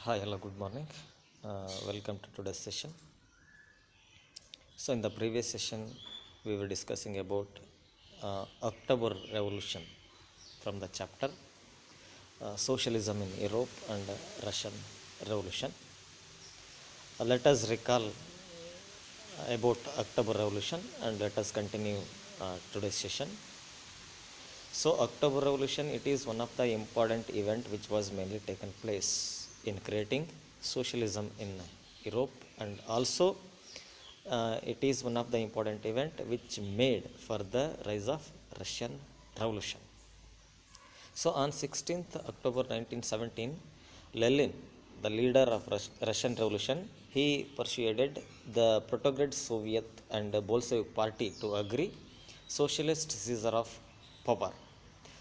Hi, hello, good morning. Welcome to today's session. So, in the previous session, we were discussing about October Revolution from the chapter Socialism in Europe and Russian Revolution. Let us recall about October Revolution and let us continue today's session. So, October Revolution, it is one of the important event which was mainly taken place in creating socialism in Europe, and also it is one of the important event which made for the rise of Russian Revolution. So, on 16th October 1917, Lenin, the leader of Russian Revolution, he persuaded the Petrograd Soviet and Bolshevik party to agree socialist seizure of power.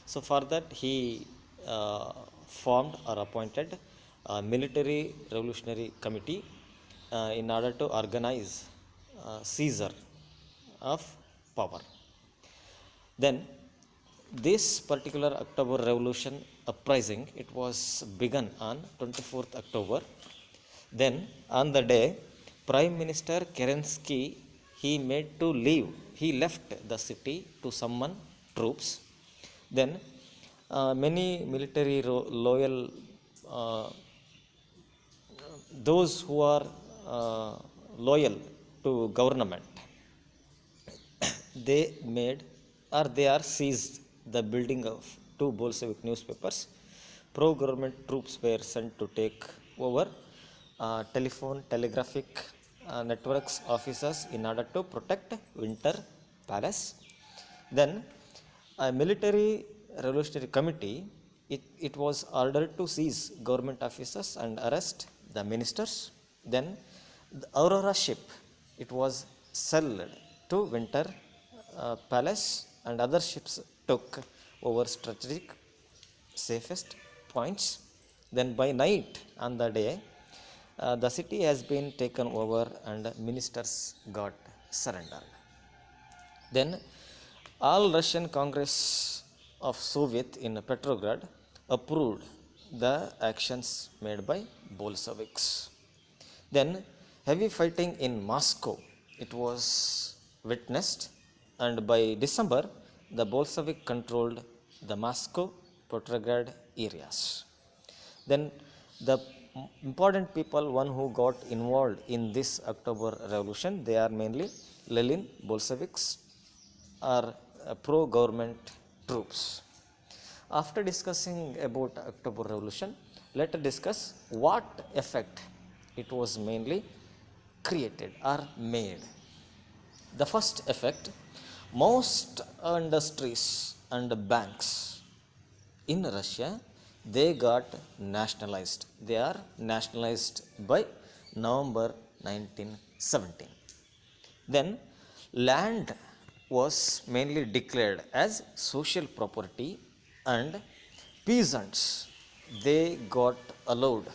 So, for that, he formed or appointed a military revolutionary committee in order to organize seizure of power. Then, this particular October Revolution uprising, it was begun on 24th October. Then, on the day, Prime Minister Kerensky, he left the city to summon troops. Then, many military loyal, uh, those who are loyal to government, they made or they are seized the building of two Bolshevik newspapers. Pro-government troops were sent to take over telephone, telegraphic networks officers in order to protect Winter Palace. Then a military revolutionary committee, it was ordered to seize government officers and arrest the ministers. Then the Aurora ship, it was sold to Winter Palace, and other ships took over strategic safest points. Then by night on the day, the city has been taken over and ministers got surrendered. Then all Russian Congress of Soviet in Petrograd approved the actions made by Bolsheviks. Then heavy fighting in Moscow, it was witnessed, and by December the Bolshevik controlled the Moscow Petrograd areas. Then the important people, one who got involved in this October Revolution, they are mainly Lenin, Bolsheviks, or pro-government troops. After discussing about October Revolution, let us discuss what effect it was mainly created or made. The first effect, most industries and banks in Russia, they got nationalized. They are nationalized by November 1917. Then land was mainly declared as social property, and peasants, they got allowed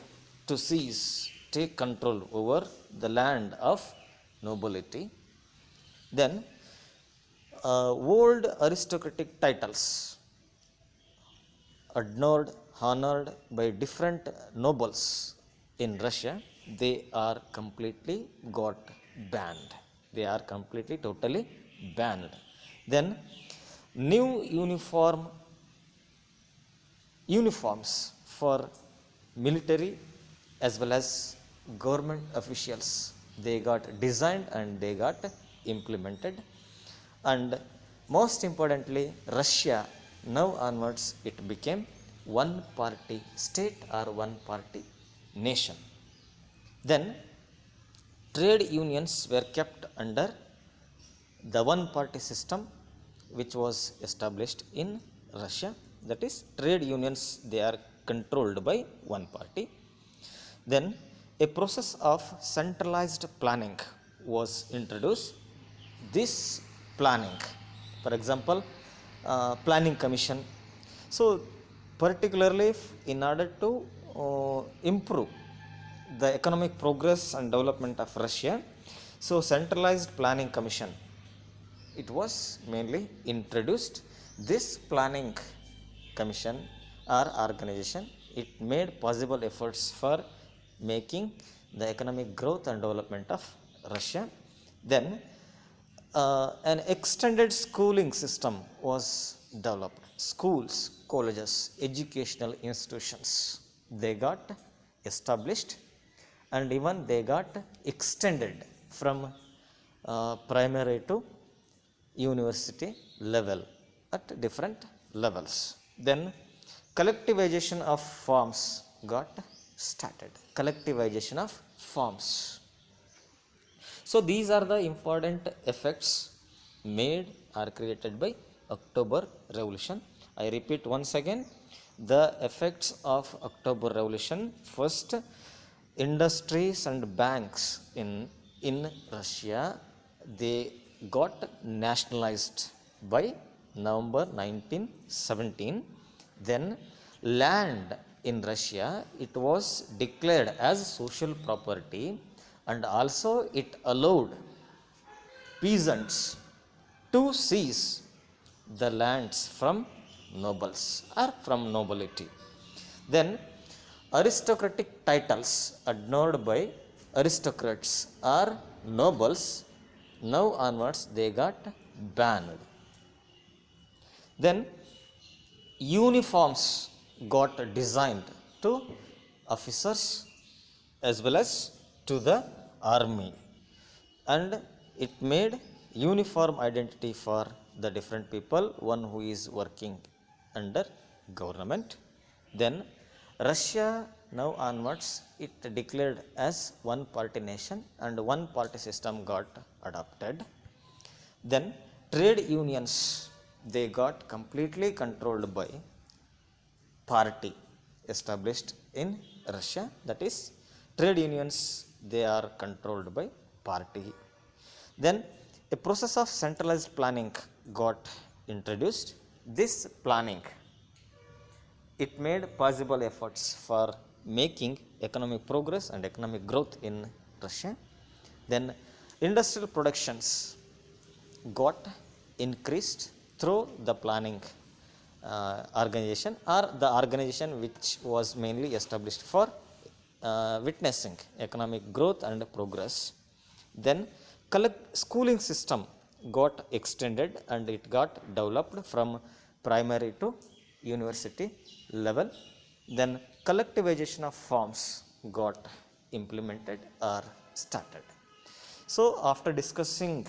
to seize, take control over the land of nobility. Then old aristocratic titles adored, honored by different nobles in Russia, they are completely got banned. They are completely, totally banned. Then new uniforms for military as well as government officials, they got designed and they got implemented. And most importantly, Russia, now onwards, it became one party state or one party nation. Then trade unions were kept under the one party system which was established in Russia. That is, trade unions, they are controlled by one party. Then a process of centralized planning was introduced. This planning, for example, planning commission. So particularly in order to improve the economic progress and development of Russia, so centralized planning commission, it was mainly introduced. This planning commission or organization, it made possible efforts for making the economic growth and development of Russia. Then an extended schooling system was developed. Schools, colleges, educational institutions, they got established, and even they got extended from primary to university level at different levels. Then collectivization of farms got started. Collectivization of farms. So these are the important effects made or created by October Revolution. I repeat once again the effects of October Revolution. First, industries and banks in Russia, they got nationalized by November 1917. Then land in Russia, it was declared as social property, and also it allowed peasants to seize the lands from nobles or from nobility. Then aristocratic titles adorned by aristocrats or nobles, now onwards they got banned. Then uniforms got designed to officers as well as to the army, and it made uniform identity for the different people, one who is working under government. Then Russia, now onwards, it declared as one party nation, and one party system got adopted. Then trade unions, they got completely controlled by party established in Russia, that is trade unions, they are controlled by party. Then a process of centralized planning got introduced. This planning, it made possible efforts for making economic progress and economic growth in Russia. Then industrial productions got increased through the planning organization, or the organization which was mainly established for witnessing economic growth and progress. Then schooling system got extended, and it got developed from primary to university level. Then collectivization of farms got implemented or started. So after discussing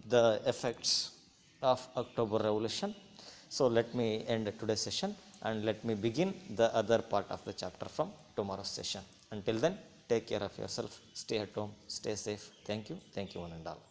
the effects of October Revolution, so let me end today's session, and let me begin the other part of the chapter from tomorrow's session. Until then, take care of yourself, stay at home, stay safe. Thank you one and all.